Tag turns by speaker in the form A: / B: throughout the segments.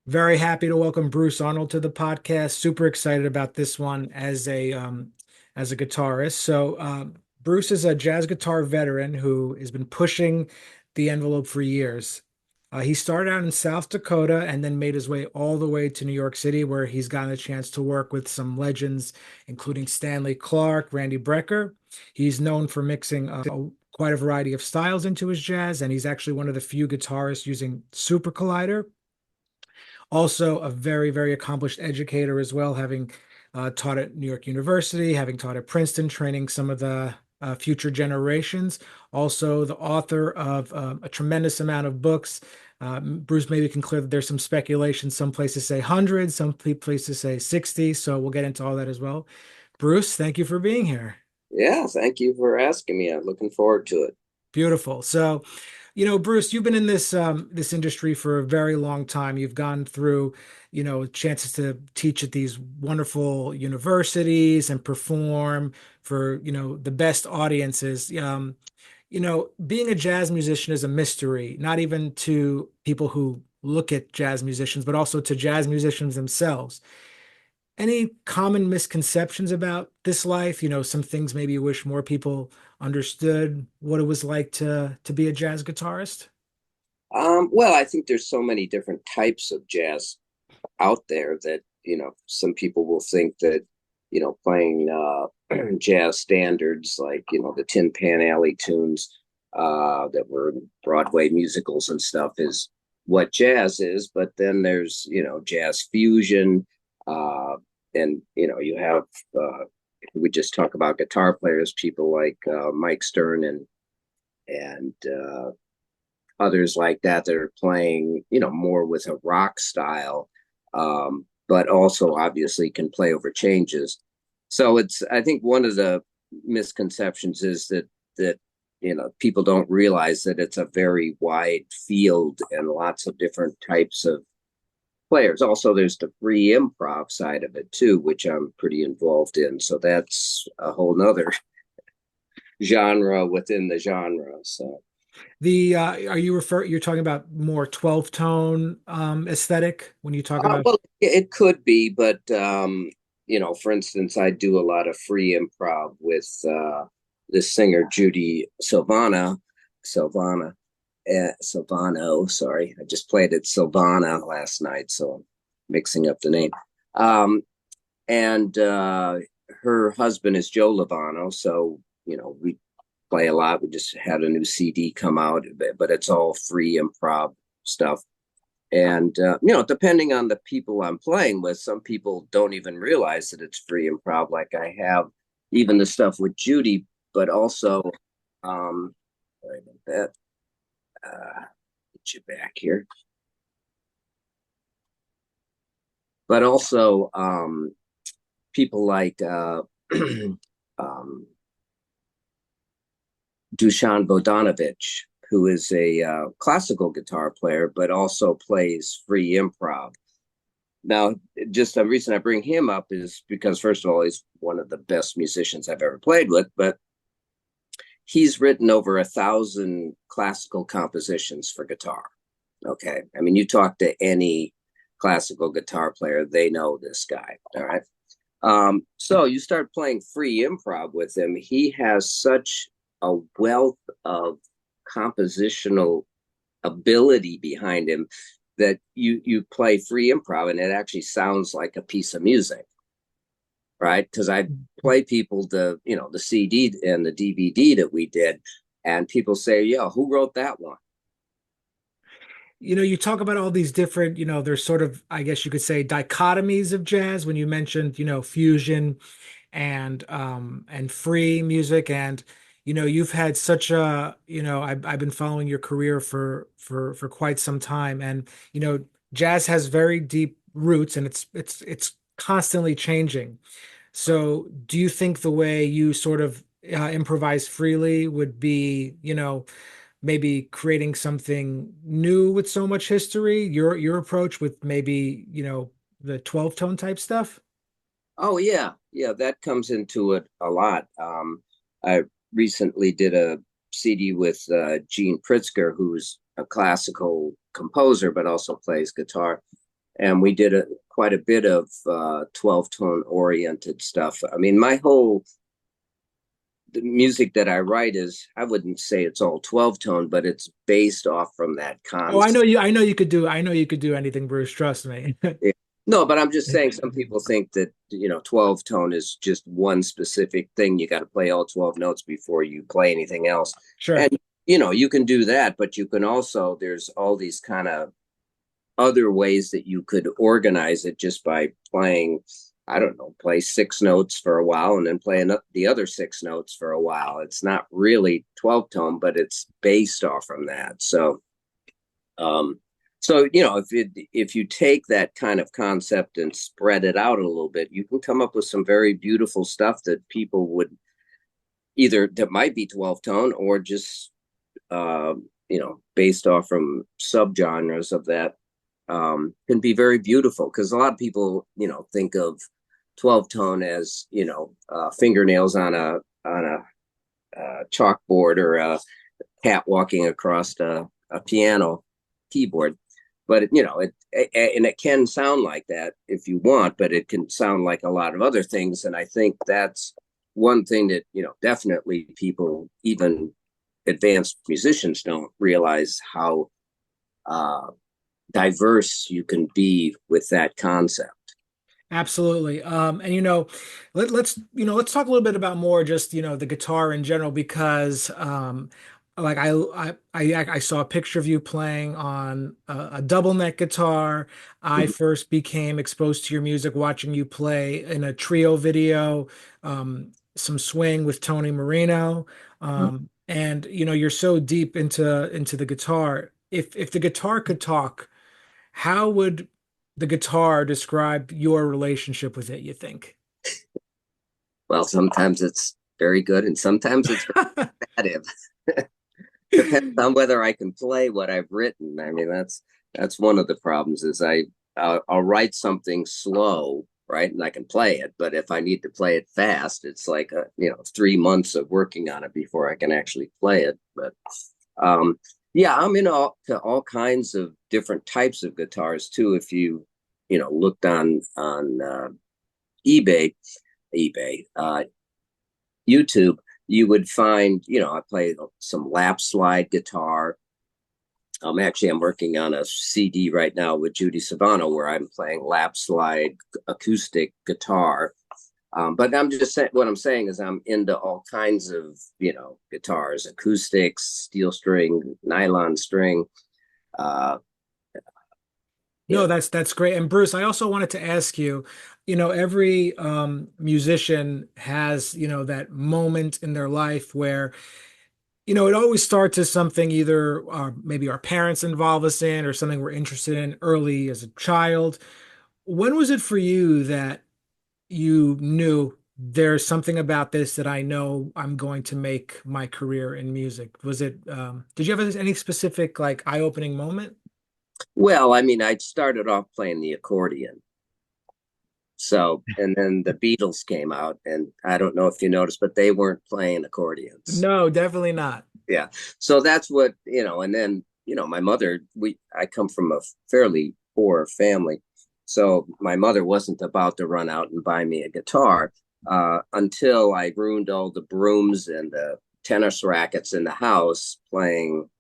A: Very happy to welcome Bruce Arnold to the podcast. Super excited about this one as a guitarist. Bruce is a jazz guitar veteran who has been pushing the envelope for years. He started out in South Dakota and then made his way all the way to New York City, where he's gotten a chance to work with some legends, including Stanley, Clarke, Randy Brecker. He's known for mixing quite a variety of styles into his jazz, and he's actually one of the few guitarists using SuperCollider. Also, a very, very accomplished educator as well, having taught at New York University, having taught at Princeton, training some of the future generations. Also, the author of a tremendous amount of books. Bruce maybe can clear that there's some speculation. Some places say hundreds, some places say 60. So we'll get into all that as well. Bruce, thank you for being here.
B: Yeah, thank you for asking me. I'm looking forward to it.
A: Beautiful. Bruce, you've been in this industry for a very long time. You've gone through, chances to teach at these wonderful universities and perform for, the best audiences. Being a jazz musician is a mystery, not even to people who look at jazz musicians, but also to jazz musicians themselves. Any common misconceptions about this life? Some things maybe you wish more people understood what it was like to be a jazz guitarist?
B: Well, I think there's so many different types of jazz out there that, some people will think that, playing jazz standards like, the Tin Pan Alley tunes that were in Broadway musicals and stuff is what jazz is. But then there's, jazz fusion. And, you have, we just talk about guitar players, people like Mike Stern and others like that are playing, more with a rock style, but also obviously can play over changes. So I think one of the misconceptions is that people don't realize that it's a very wide field and lots of different types of players. Also, there's the free improv side of it too, which I'm pretty involved in. So that's a whole nother genre within the genre. So
A: The are you you're talking about more 12 tone aesthetic when you talk about.
B: well, it could be, but for instance, I do a lot of free improv with this singer Judy Silvano. Sorry, I just played at Silvana last night, so I'm mixing up the name. Um, and her husband is Joe Lovano, so we play a lot. We just had a new CD come out, but it's all free improv stuff. And depending on the people I'm playing with, some people don't even realize that it's free improv. Like I have even the stuff with Judy, but also, sorry about that. Get you back here. But also, people like um, Dusan Vodanovich, who is a classical guitar player, but also plays free improv. Now, just the reason I bring him up is because, first of all, he's one of the best musicians I've ever played with, but he's written over 1,000 classical compositions for guitar. Okay. I mean, you talk to any classical guitar player, they know this guy. All right. So you start playing free improv with him. He has such a wealth of compositional ability behind him that you play free improv and it actually sounds like a piece of music, right? Because I play people the CD and the DVD that we did, and people say, "Yo, who wrote that one?"
A: You talk about all these different, there's sort of, I guess you could say, dichotomies of jazz when you mentioned, fusion and free music. And you've had such a, I've been following your career for quite some time. And jazz has very deep roots and it's constantly changing. So do you think the way you sort of improvise freely would be, maybe creating something new with so much history, your approach with maybe, the 12 tone type stuff?
B: Oh yeah, that comes into it a lot. I recently did a CD with Gene Pritzker, who's a classical composer but also plays guitar, and we did quite a bit of 12 tone oriented stuff. I mean, my whole the music that I write is, I wouldn't say it's all 12 tone, but it's based off from that
A: Oh,
B: concept.
A: I know you could do anything, Bruce. Trust me.
B: Yeah. No, but I'm just saying some people think that, 12 tone is just one specific thing. You got to play all 12 notes before you play anything else.
A: Sure.
B: And, you can do that, but you can also, there's all these kind of other ways that you could organize it just by playing, I don't know, play six notes for a while and then play the other six notes for a while. It's not really 12 tone, but it's based off from that. Um, if you take that kind of concept and spread it out a little bit, you can come up with some very beautiful stuff that people would either that might be 12 tone or just based off from subgenres of that, can be very beautiful, because a lot of people think of 12 tone as fingernails on a chalkboard, or a cat walking across a piano keyboard. But and it can sound like that if you want, but it can sound like a lot of other things. And I think that's one thing that definitely people, even advanced musicians, don't realize how diverse you can be with that concept.
A: Absolutely. And let's talk a little bit about more just, the guitar in general, because like I saw a picture of you playing on a double neck guitar. I
B: Mhm.
A: first became exposed to your music watching you play in a trio video, some swing with Tony Marino. And you're so deep into the guitar. If the guitar could talk, how would the guitar describe your relationship with it, you think?
B: Well, sometimes it's very good and sometimes it's very bad. Depends on whether I can play what I've written. I mean, that's one of the problems is I'll write something slow, right, and I can play it. But if I need to play it fast, it's like 3 months of working on it before I can actually play it. But um, yeah, I'm to all kinds of different types of guitars too. If you looked on eBay, eBay, YouTube, you would find, I play some lap slide guitar. I'm working on a CD right now with Judy Savano where I'm playing lap slide acoustic guitar. But I'm just saying, what I'm saying is I'm into all kinds of, guitars, acoustics, steel string, nylon string. Uh, you
A: No,
B: know,
A: that's great. And Bruce, I also wanted to ask you, every musician has, that moment in their life where, it always starts as something either maybe our parents involve us in or something we're interested in early as a child. When was it for you that you knew there's something about this that I know I'm going to make my career in music? Did you have any specific like eye-opening moment?
B: well, I mean, I started off playing the accordion. So, and then the Beatles came out, and I don't know if you noticed, but they weren't playing accordions.
A: No, definitely not.
B: Yeah. So that's what, and then, my mother, I come from a fairly poor family. So my mother wasn't about to run out and buy me a guitar until I ruined all the brooms and the tennis rackets in the house playing,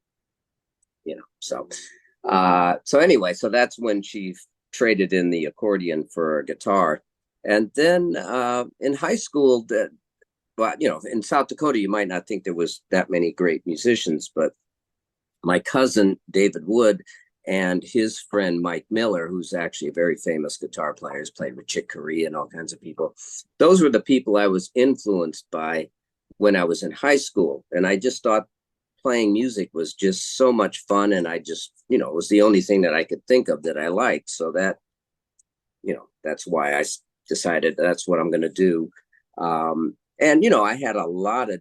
B: so anyway, so that's when she traded in the accordion for a guitar. And then in high school, but in South Dakota, you might not think there was that many great musicians, but my cousin David Wood and his friend Mike Miller, who's actually a very famous guitar player, has played with Chick Corea and all kinds of people. Those were the people I was influenced by when I was in high school, and I just thought playing music was just so much fun, and I just it was the only thing that I could think of that I liked. So that's why I decided that's what I'm going to do. And I had a lot of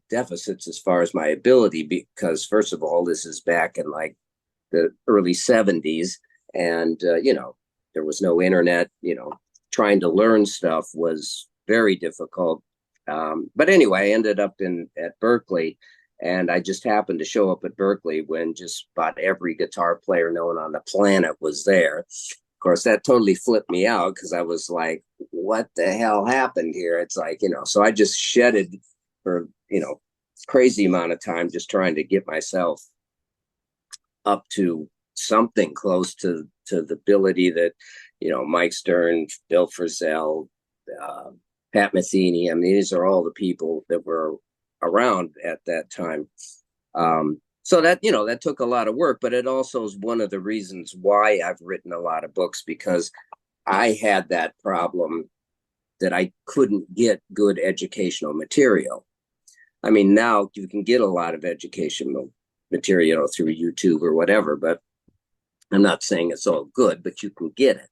B: deficits as far as my ability, because first of all, this is back in like the early 70s, and there was no internet. Trying to learn stuff was very difficult. But anyway, I ended up at Berklee, and I just happened to show up at Berklee when just about every guitar player known on the planet was there. course, that totally flipped me out because I was like, what the hell happened here? It's like, so I just shedded for, crazy amount of time just trying to get myself up to something close to the ability that, Mike Stern, Bill Frisell, Pat Metheny. I mean, these are all the people that were around at that time. So that, that took a lot of work, but it also is one of the reasons why I've written a lot of books, because I had that problem that I couldn't get good educational material. I mean, now you can get a lot of educational material through YouTube or whatever, but I'm not saying it's all good, but you can get it.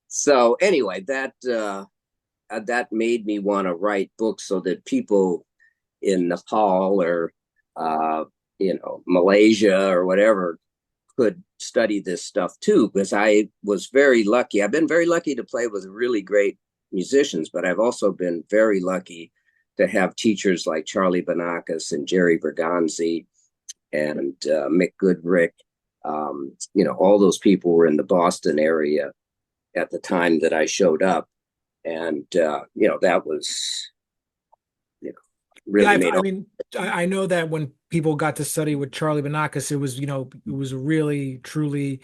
B: So anyway, that made me want to write books so that people in Nepal or Malaysia or whatever could study this stuff too, because I was very lucky. I've been very lucky to play with really great musicians, but I've also been very lucky to have teachers like Charlie Banacos and Jerry Bergonzi and Mick Goodrick. All those people were in the Boston area at the time that I showed up. And, that was, really
A: Yeah,
B: made
A: I
B: all.
A: mean, I know that when people got to study with Charlie Banacos, it was, it was really, truly,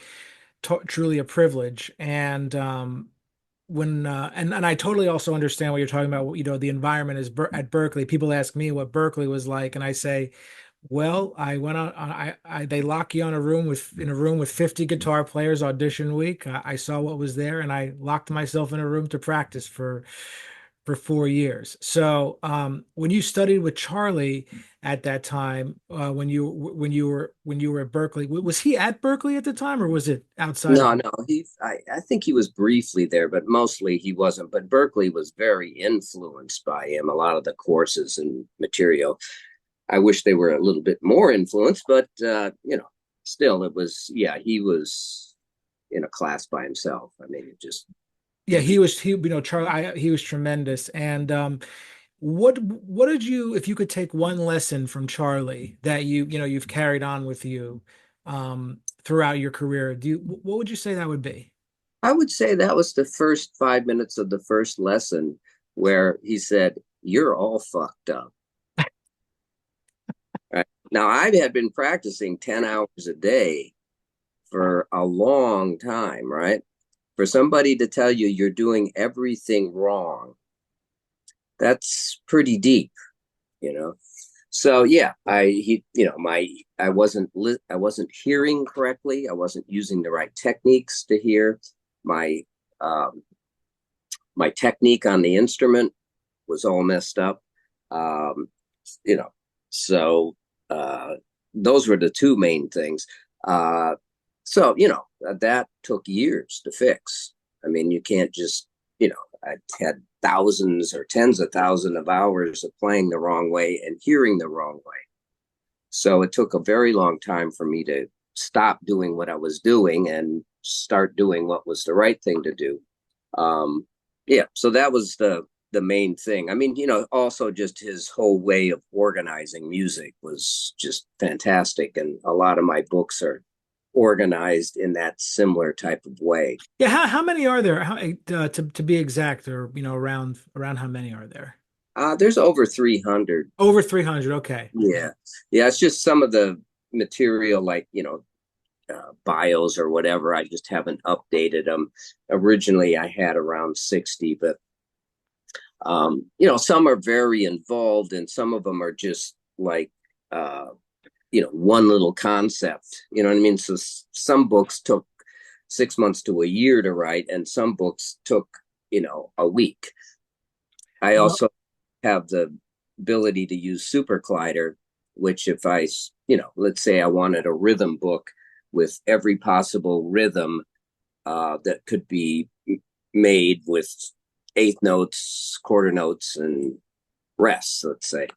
A: truly a privilege. And when and I totally also understand what you're talking about. The environment is at Berklee. People ask me what Berklee was like, and I say, well, I went on they lock you in a room with 50 guitar players audition week. I saw what was there, and I locked myself in a room to practice for 4 years. So when you studied with Charlie at that time, when you were at Berklee, was he at Berklee at the time, or was it outside of?
B: No, no, I think he was briefly there, but mostly he wasn't. But Berklee was very influenced by him, a lot of the courses and material. I wish they were a little bit more influenced, but still it was, yeah, he was in a class by himself. I mean, it just,
A: Yeah, Charlie, he was tremendous. And what did you, if you could take one lesson from Charlie that you've carried on with you throughout your career, what would you say that would be?
B: I would say that was the first 5 minutes of the first lesson where he said, "You're all fucked up." Right. Now, I had been practicing 10 hours a day for a long time, right? For somebody to tell you you're doing everything wrong, that's pretty deep, you know. So yeah, I wasn't hearing correctly. I wasn't using the right techniques to hear. My um, my technique on the instrument was all messed up. Um, you know, so uh, those were the two main things. Uh, so that took years to fix. I mean, you can't just I had thousands or tens of thousands of hours of playing the wrong way and hearing the wrong way. So it took a very long time for me to stop doing what I was doing and start doing what was the right thing to do. Um, yeah, so that was the main thing. I mean, also just his whole way of organizing music was just fantastic, and a lot of my books are organized in that similar type of way.
A: Yeah, how many are there? To be exact, or around how many are there?
B: There's over 300.
A: Over 300. Okay.
B: Yeah, yeah. It's just some of the material, like bios or whatever. I just haven't updated them. Originally, I had around 60, but some are very involved, and some of them are just like one little concept. You know what I mean? So some books took 6 months to a year to write, and some books took a week. I
A: Well,
B: also have the ability to use SuperCollider, which if let's say I wanted a rhythm book with every possible rhythm that could be made with eighth notes, quarter notes, and rests, let's say.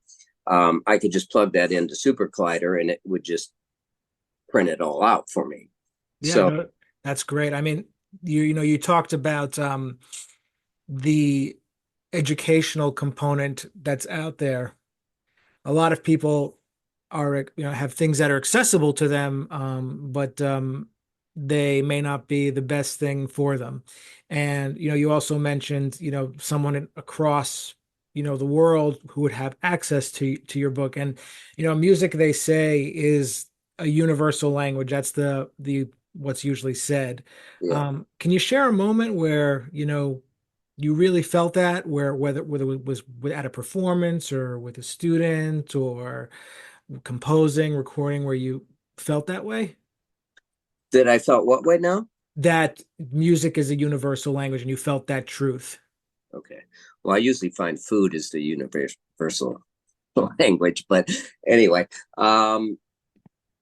B: I could just plug that into SuperCollider and it would just print it all out for me.
A: yeah,
B: So
A: no, that's great. I mean, you talked about the educational component that's out there. A lot of people are have things that are accessible to them, but they may not be the best thing for them. And, you also mentioned, someone across, the world who would have access to your book. And, music, they say, is a universal language. That's the what's usually said.
B: Yeah.
A: Can you share a moment where, you really felt that, where whether it was at a performance or with a student or composing, recording, where you felt that way?
B: That I felt what way now?
A: That music is a universal language and you felt that truth.
B: Okay. Well, I usually find food is the universal language, but anyway, I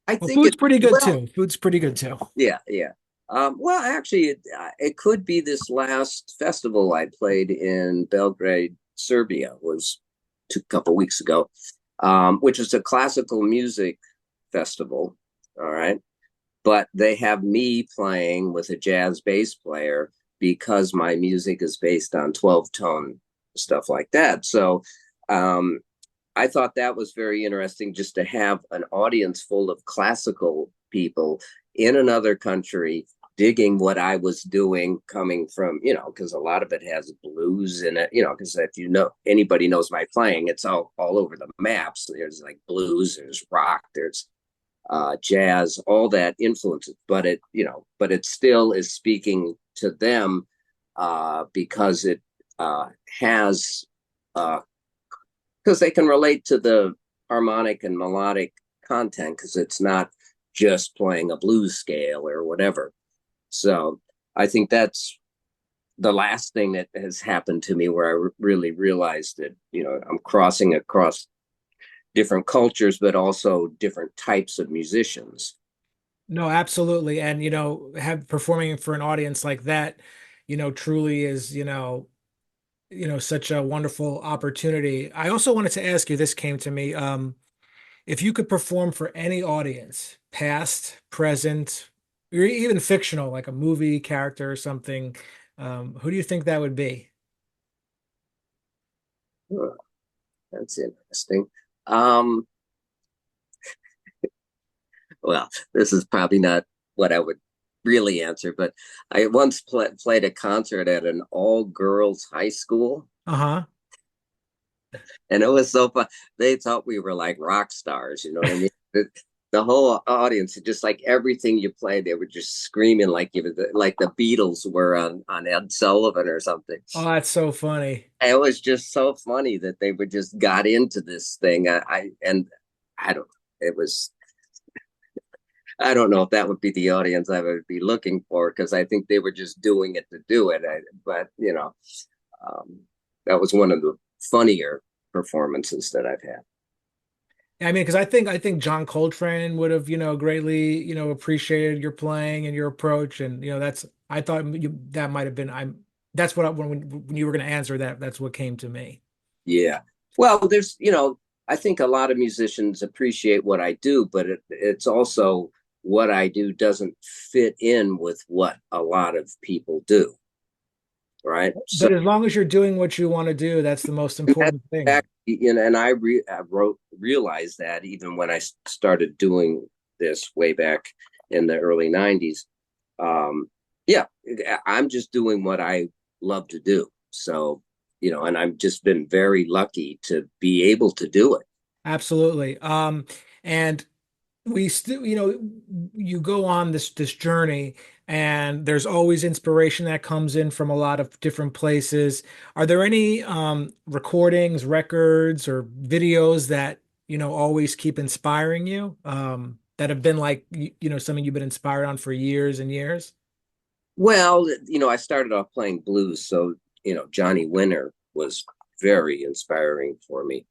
A: Well,
B: think
A: food's
B: it,
A: pretty good
B: well,
A: too. Food's pretty good too.
B: yeah, yeah. Well, actually, it could be this last festival I played in Belgrade, Serbia, was a couple weeks ago, which is a classical music festival. All right. But they have me playing with a jazz bass player because my music is based on 12 tone stuff like that. So um, I thought that was very interesting just to have an audience full of classical people in another country digging what I was doing, coming from, because a lot of it has blues in it, because if anybody knows my playing, it's all over the maps. There's like blues, there's rock, there's jazz, all that influences, but it still is speaking to them because it has because they can relate to the harmonic and melodic content because it's not just playing a blues scale or whatever. So I think that's the last thing that has happened to me where I really realized that I'm crossing across different cultures, but also different types of musicians.
A: No, absolutely. And, have performing for an audience like that, truly is, such a wonderful opportunity. I also wanted to ask you, this came to me, if you could perform for any audience, past, present, or even fictional, like a movie character or something, who do you think that would be?
B: Oh, that's interesting. Um, well, this is probably not what I would really answer, but I once played a concert at an all girls high school,
A: Uh-huh.
B: and it was so fun. They thought we were like rock stars, you know what I mean? The whole audience, just like everything you played, they were just screaming like like the Beatles were on Ed Sullivan or something.
A: Oh, that's so funny.
B: It was just so funny that they would just got into this thing. I don't. It was I don't know if that would be the audience I would be looking for because I think they were just doing it to do it. But um, that was one of the funnier performances that I've had.
A: I mean, because I think John Coltrane would have, greatly, appreciated your playing and your approach, and that's I thought that might have been that's what when you were going to answer that, that's what came to me.
B: Yeah. Well, I think a lot of musicians appreciate what I do, but it's also what I do doesn't fit in with what a lot of people do, right? So
A: But as long as you're doing what you want to do, that's the most
B: that's
A: important thing.
B: and I realized that even when I started doing this way back in the early '90s. Um, yeah, I'm just doing what I love to do. So, and I've just been very lucky to be able to do it.
A: Absolutely. And we still, you go on this journey, and there's always inspiration that comes in from a lot of different places. Are there any recordings, records, or videos that always keep inspiring you? That have been like something you've been inspired on for years and years?
B: Well, I started off playing blues, so Johnny Winter was very inspiring for me.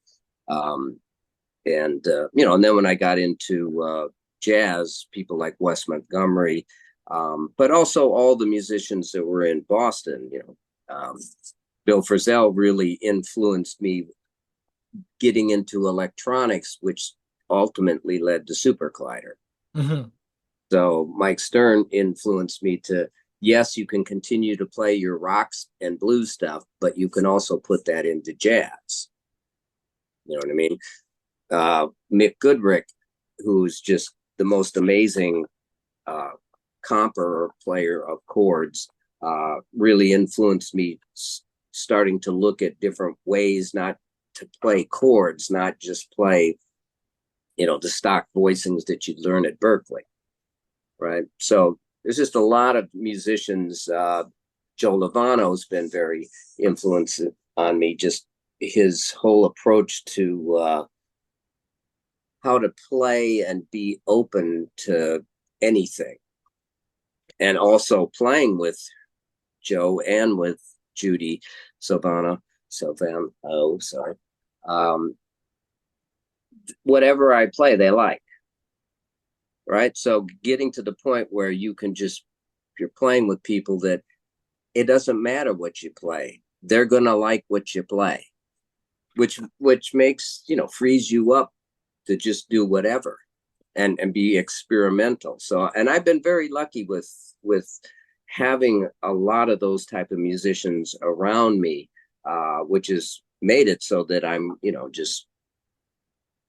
B: Um, and then when I got into jazz, people like Wes Montgomery, but also all the musicians that were in Boston. Bill Frisell really influenced me getting into electronics, which ultimately led to SuperCollider.
A: Hmm.
B: So Mike Stern influenced me to, yes, you can continue to play your rocks and blues stuff, but you can also put that into jazz. You know what I mean? Mick Goodrick, who's just the most amazing comper or player of chords really influenced me starting to look at different ways not to play chords, not just play, the stock voicings that you'd learn at Berklee, right? So there's just a lot of musicians. Joe Lovano's been very influenced on me, just his whole approach to how to play and be open to anything. And also playing with Joe and with Judy Sylvan. Oh, sorry. Um, whatever I play, they like. Right. So getting to the point where you're playing with people that it doesn't matter what you play, they're going to like what you play, which makes, frees you up to just do whatever and be experimental. So, and I've been very lucky with having a lot of those type of musicians around me, which has made it so that I'm, just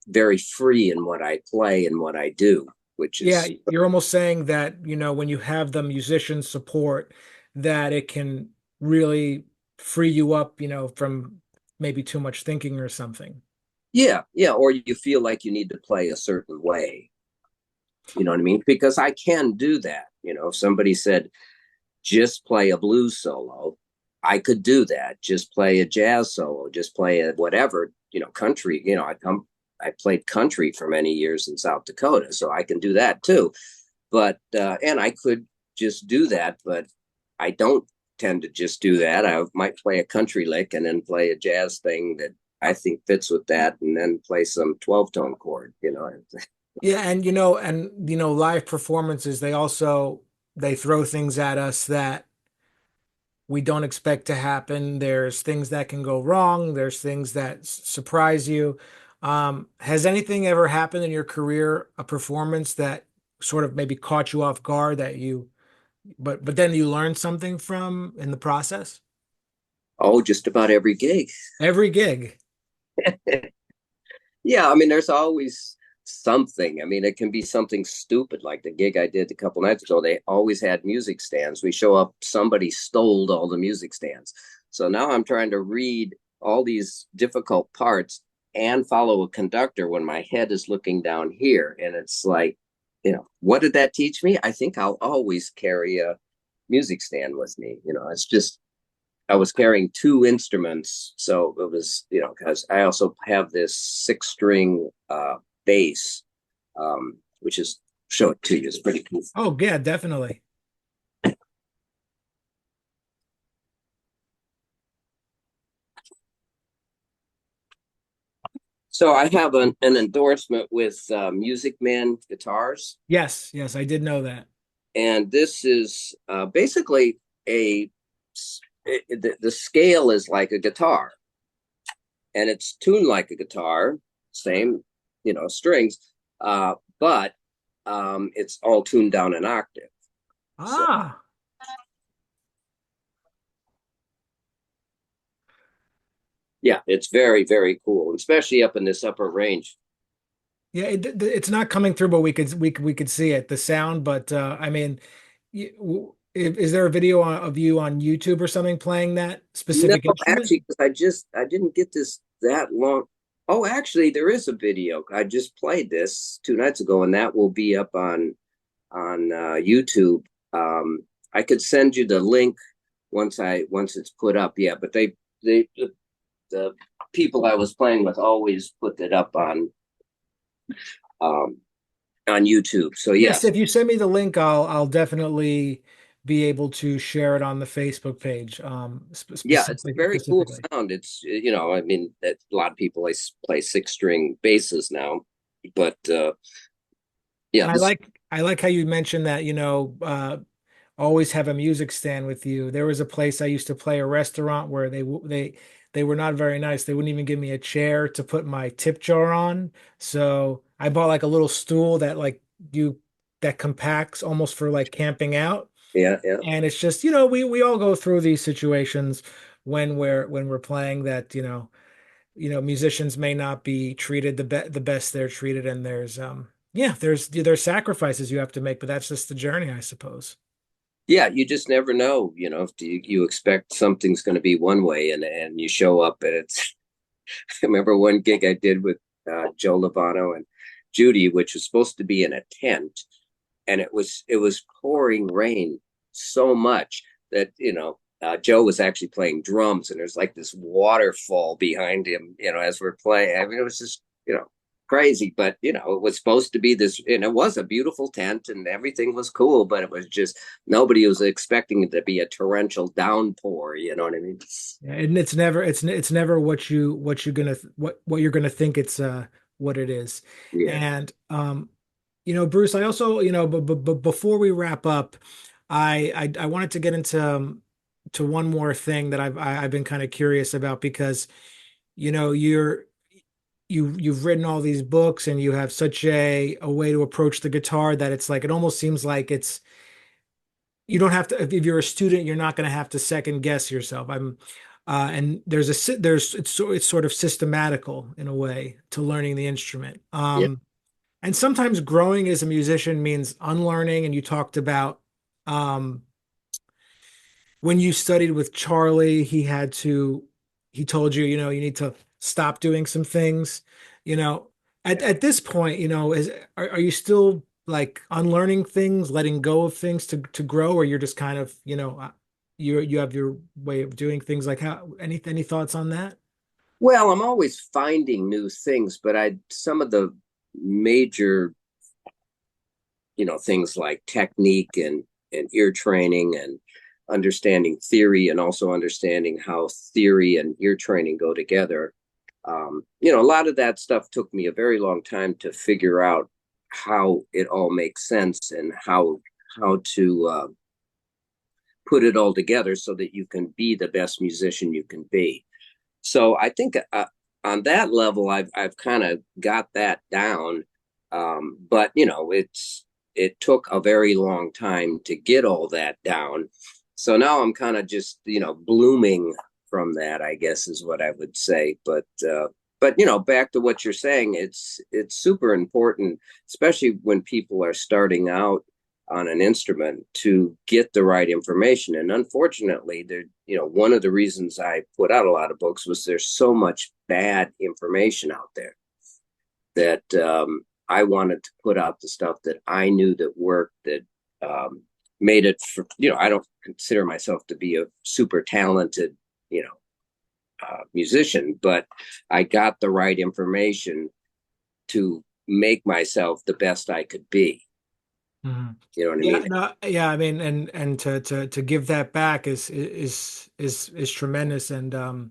B: very free in what I play and what I do, which
A: Yeah,
B: is,
A: you're almost saying that, when you have the musician support, that it can really free you up, from maybe too much thinking or something.
B: yeah, yeah. Or you feel like you need to play a certain way. You know what I mean? Because I can do that. If somebody said, just play a blues solo, I could do that. Just play a jazz solo, just play a whatever, country. I played country for many years in South Dakota, so I can do that too. But and I could just do that, but I don't tend to just do that. I might play a country lick and then play a jazz thing that I think fits with that, and then play some 12-tone chord.
A: Yeah, and live performances, they throw things at us that we don't expect to happen. There's things that can go wrong. There's things that surprise you. Has anything ever happened in your career, a performance that sort of maybe caught you off guard but then you learned something from in the process?
B: Oh, just about every gig.
A: Every gig.
B: Yeah, I mean, there's always something. I mean, it can be something stupid like the gig I did a couple nights ago. They always had music stands. We show up, somebody stole all the music stands. So now I'm trying to read all these difficult parts and follow a conductor when my head is looking down here. And it's like, what did that teach me? I think I'll always carry a music stand with me. It's just I was carrying two instruments, so it was, because I also have this 6-string bass, which is show it to you. It's pretty cool.
A: Oh, yeah, definitely.
B: So I have an endorsement with Music Man Guitars,
A: Yes, yes, I did know that.
B: and this is basically the scale is like a guitar, and it's tuned like a guitar, same, strings, but it's all tuned down an octave. So
A: Ah,
B: yeah, it's very, very cool, especially up in this upper range.
A: yeah, it's not coming through, but we could see it, the sound. But I mean, is there a video of you on YouTube or something playing that
B: No,
A: specific instrument?
B: actually, because I didn't get this that long. Oh, actually, there is a video. I just played this 2 nights ago, and that will be up on YouTube. I could send you the link once it's put up. Yeah, but the people I was playing with always put it up um, on YouTube. So
A: Yes,
B: yes,
A: if you send me the link, I'll definitely be able to share it on the Facebook page.
B: yeah, it's a very cool
A: Specifically.
B: sound. It's I mean, a lot of people play 6-string basses now, but yeah,
A: And I
B: this
A: like I like how you mentioned that, always have a music stand with you. There was a place I used to play, a restaurant, where they were not very nice. They wouldn't even give me a chair to put my tip jar on. So I bought like a little stool you that compacts almost for like camping out.
B: yeah, yeah.
A: And it's just, we all go through these situations when we're playing that, musicians may not be treated the best they're treated, and there's Yeah, there's sacrifices you have to make, but that's just the journey, I suppose.
B: Yeah, you just never know. If you expect something's going to be one way, and you show up and it's. I remember one gig I did with Joe Lovano and Judy, which was supposed to be in a tent, and it was pouring rain so much that Joe was actually playing drums, and there's like this waterfall behind him, as we're playing. I mean, it was just crazy, but it was supposed to be this, and it was a beautiful tent, and everything was cool, but it was just nobody was expecting it to be a torrential downpour. You know what I mean?
A: Yeah, and it's never what you're gonna think it's what it is.
B: Yeah,
A: And Bruce, I also, but before we wrap up, I wanted to get into to one more thing that I've been kind of curious about because you know you've written all these books and you have such a way to approach the guitar that it's like it almost seems like it's you don't have to if you're a student you're not going to have to second guess yourself. And it's sort of systematical in a way to learning the instrument.
B: yeah,
A: And sometimes growing as a musician means unlearning. And you talked about um, when you studied with Charlie, he told you, you need to stop doing some things. You know, at
B: yeah.
A: at this point, are you still like unlearning things, letting go of things to grow, or you're just kind of, you have your way of doing things. Like how any thoughts on that?
B: Well, I'm always finding new things, but I some of the major, things like technique and ear training and understanding theory and also understanding how theory and ear training go together. A lot of that stuff took me a very long time to figure out how it all makes sense and how to put it all together so that you can be the best musician you can be. So I think on that level, I've kind of got that down. But it took a very long time to get all that down. So now I'm kind of just blooming from that, I guess is what I would say. But back to what you're saying, it's super important, especially when people are starting out on an instrument, to get the right information. And unfortunately, one of the reasons I put out a lot of books was there's so much bad information out there that I wanted to put out the stuff that I knew that worked, that made it for, I don't consider myself to be a super talented, musician, but I got the right information to make myself the best I could be.
A: Mhm.
B: You know what I
A: Yeah,
B: mean?
A: no, yeah. I mean, and to give that back is tremendous. And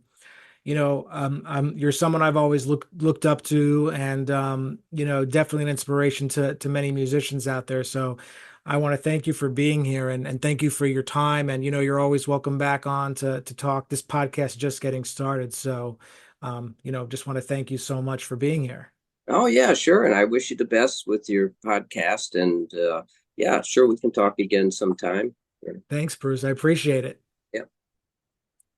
A: you're someone I've always looked up to, and definitely an inspiration to many musicians out there. So I want to thank you for being here, and thank you for your time. And you're always welcome back on to talk. This podcast is just getting started, so just want to thank you so much for being here.
B: Oh yeah, sure. And I wish you the best with your podcast. And yeah, sure, we can talk again sometime.
A: Thanks, Bruce. I appreciate it.